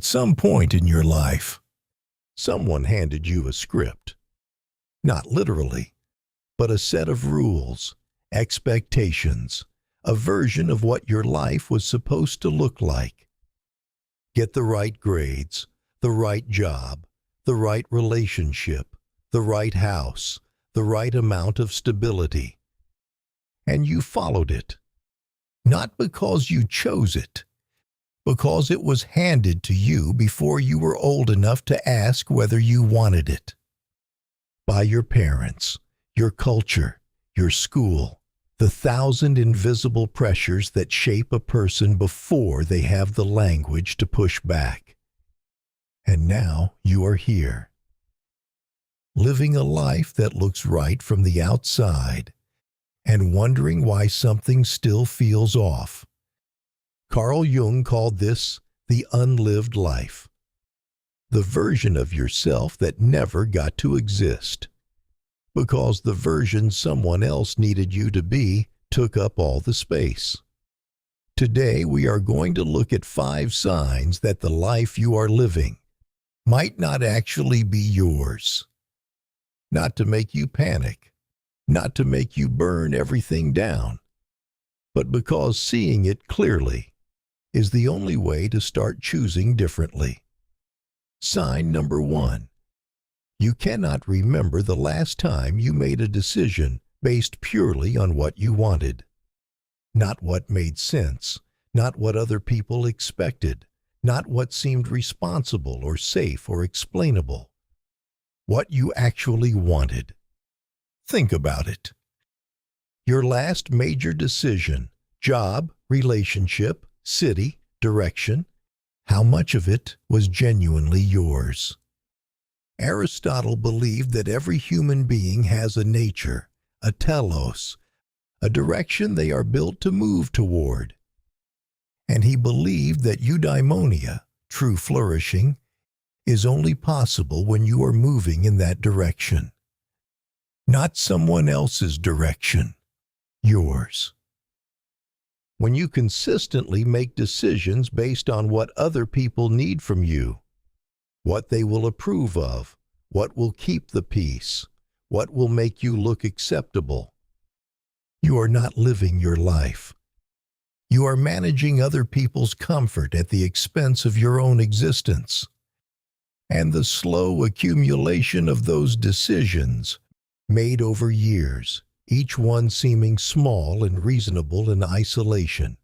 At some point in your life, someone handed you a script. Not literally, but a set of rules, expectations, a version of what your life was supposed to look like. Get the right grades, the right job, the right relationship, the right house, the right amount of stability. And you followed it. Not because you chose it, because it was handed to you before you were old enough to ask whether you wanted it. By your parents, your culture, your school, the 1,000 invisible pressures that shape a person before they have the language to push back. And now you are here, living a life that looks right from the outside and wondering why something still feels off. Carl Jung called this the unlived life, the version of yourself that never got to exist, because the version someone else needed you to be took up all the space. Today we are going to look at 5 signs that the life you are living might not actually be yours. Not to make you panic, not to make you burn everything down, but because seeing it clearly is the only way to start choosing differently. Sign number 1. You cannot remember the last time you made a decision based purely on what you wanted. Not what made sense, not what other people expected, not what seemed responsible or safe or explainable. What you actually wanted. Think about it. Your last major decision, job, relationship, city, direction, how much of it was genuinely yours? Aristotle believed that every human being has a nature, a telos, a direction they are built to move toward. And he believed that eudaimonia, true flourishing, is only possible when you are moving in that direction. Not someone else's direction, yours. When you consistently make decisions based on what other people need from you, what they will approve of, what will keep the peace, what will make you look acceptable, you are not living your life. You are managing other people's comfort at the expense of your own existence. And the slow accumulation of those decisions, made over years, each one seeming small and reasonable in isolation,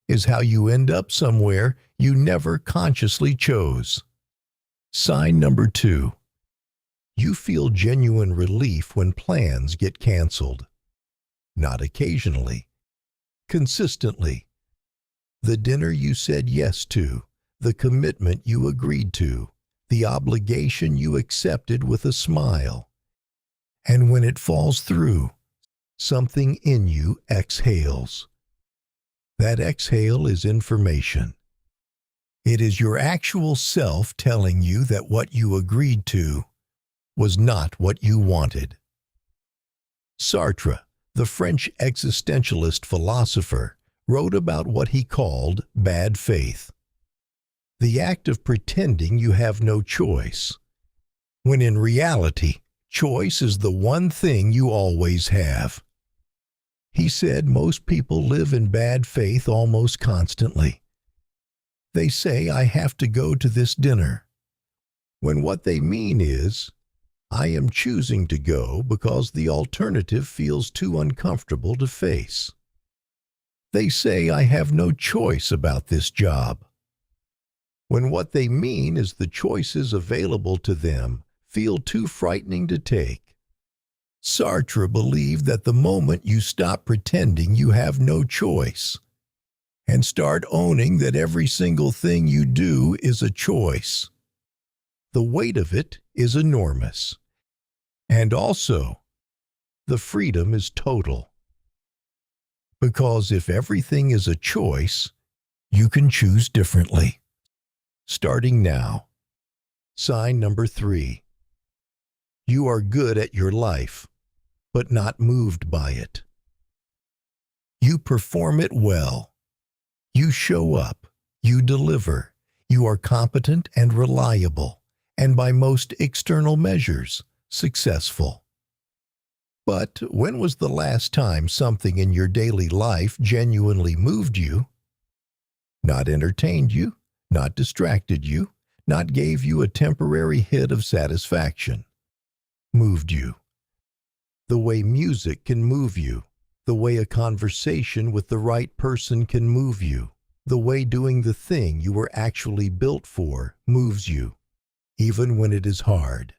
is how you end up somewhere you never consciously chose. Sign number 2. You feel genuine relief when plans get canceled. Not occasionally. Consistently. The dinner you said yes to, the commitment you agreed to, the obligation you accepted with a smile. And when it falls through, something in you exhales. That exhale is information. It is your actual self telling you that what you agreed to was not what you wanted. Sartre, the French existentialist philosopher, wrote about what he called bad faith. The act of pretending you have no choice, when in reality, choice is the one thing you always have. He said most people live in bad faith almost constantly. They say, I have to go to this dinner, when what they mean is, I am choosing to go because the alternative feels too uncomfortable to face. They say, I have no choice about this job, when what they mean is the choices available to them feel too frightening to take. Sartre believed that the moment you stop pretending you have no choice and start owning that every single thing you do is a choice, the weight of it is enormous. And also, the freedom is total. Because if everything is a choice, you can choose differently. Starting now. Sign number 3. You are good at your life, but not moved by it. You perform it well. You show up. You deliver. You are competent and reliable, and by most external measures, successful. But when was the last time something in your daily life genuinely moved you? Not entertained you, not distracted you, not gave you a temporary hit of satisfaction. Moved you. The way music can move you, the way a conversation with the right person can move you, the way doing the thing you were actually built for moves you, even when it is hard.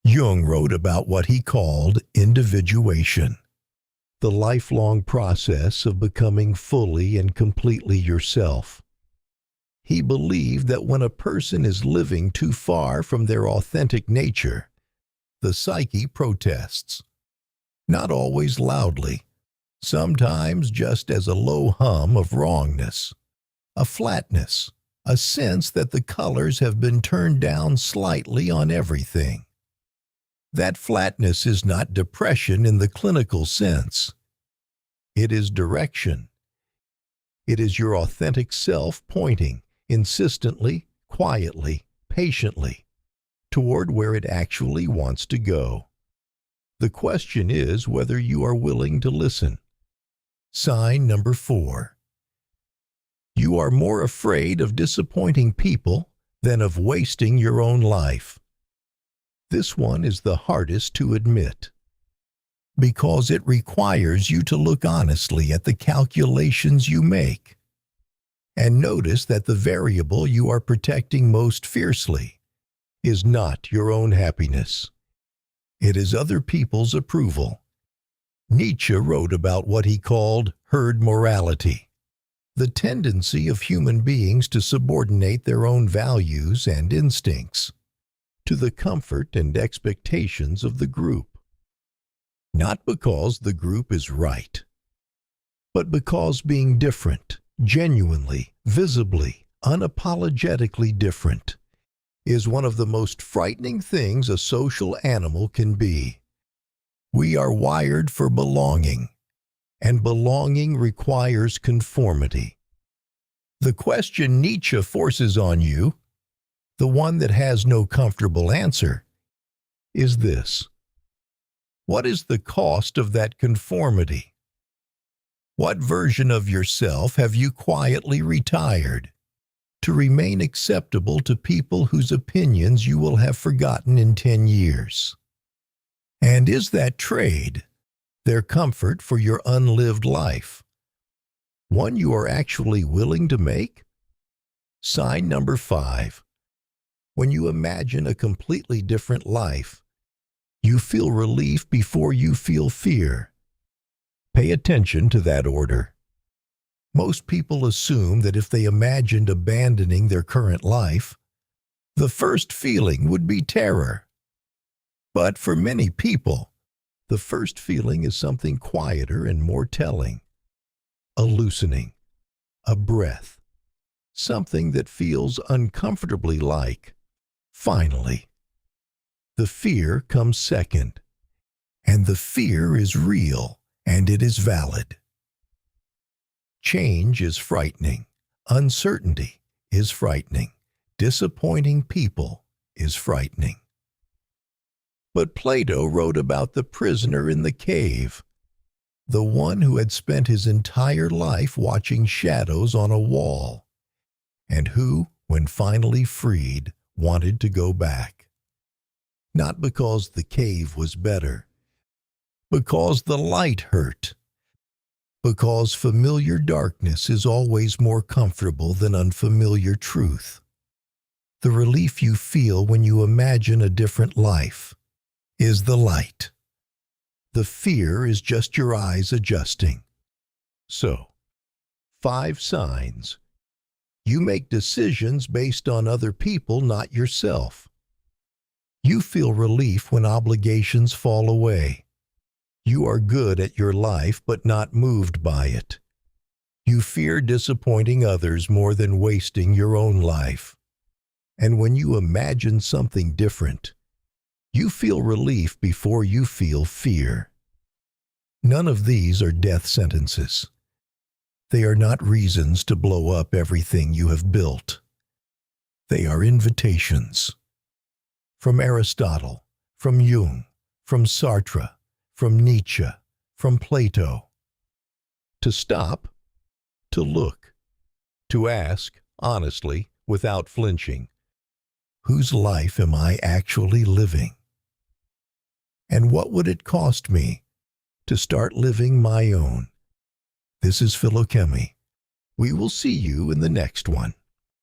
Jung wrote about what he called individuation, the lifelong process of becoming fully and completely yourself. He believed that when a person is living too far from their authentic nature, the psyche protests. Not always loudly, sometimes just as a low hum of wrongness, a flatness, a sense that the colors have been turned down slightly on everything. That flatness is not depression in the clinical sense. It is direction. It is your authentic self pointing, insistently, quietly, patiently, toward where it actually wants to go. The question is whether you are willing to listen. Sign number 4. You are more afraid of disappointing people than of wasting your own life. This one is the hardest to admit, because it requires you to look honestly at the calculations you make and notice that the variable you are protecting most fiercely is not your own happiness. It is other people's approval. Nietzsche wrote about what he called herd morality, the tendency of human beings to subordinate their own values and instincts to the comfort and expectations of the group. Not because the group is right, but because being different, genuinely, visibly, unapologetically different, is one of the most frightening things a social animal can be. We are wired for belonging, and belonging requires conformity. The question Nietzsche forces on you, the one that has no comfortable answer, is this: what is the cost of that conformity? What version of yourself have you quietly retired to remain acceptable to people whose opinions you will have forgotten in 10 years? And is that trade, their comfort for your unlived life, one you are actually willing to make? Sign number 5. When you imagine a completely different life, you feel relief before you feel fear. Pay attention to that order. Most people assume that if they imagined abandoning their current life, the first feeling would be terror. But for many people, the first feeling is something quieter and more telling. A loosening, a breath, something that feels uncomfortably like, finally. The fear comes second, and the fear is real, and it is valid. Change is frightening. Uncertainty is frightening. Disappointing people is frightening. But Plato wrote about the prisoner in the cave, the one who had spent his entire life watching shadows on a wall, and who, when finally freed, wanted to go back. Not because the cave was better, because the light hurt, because familiar darkness is always more comfortable than unfamiliar truth. The relief you feel when you imagine a different life is the light. The fear is just your eyes adjusting. So, 5 signs. You make decisions based on other people, not yourself. You feel relief when obligations fall away. You are good at your life but not moved by it. You fear disappointing others more than wasting your own life. And when you imagine something different, you feel relief before you feel fear. None of these are death sentences. They are not reasons to blow up everything you have built. They are invitations. From Aristotle, from Jung, from Sartre, from Nietzsche, from Plato. To stop, to look, to ask, honestly, without flinching, whose life am I actually living? And what would it cost me to start living my own? This is Philochemy. We will see you in the next one.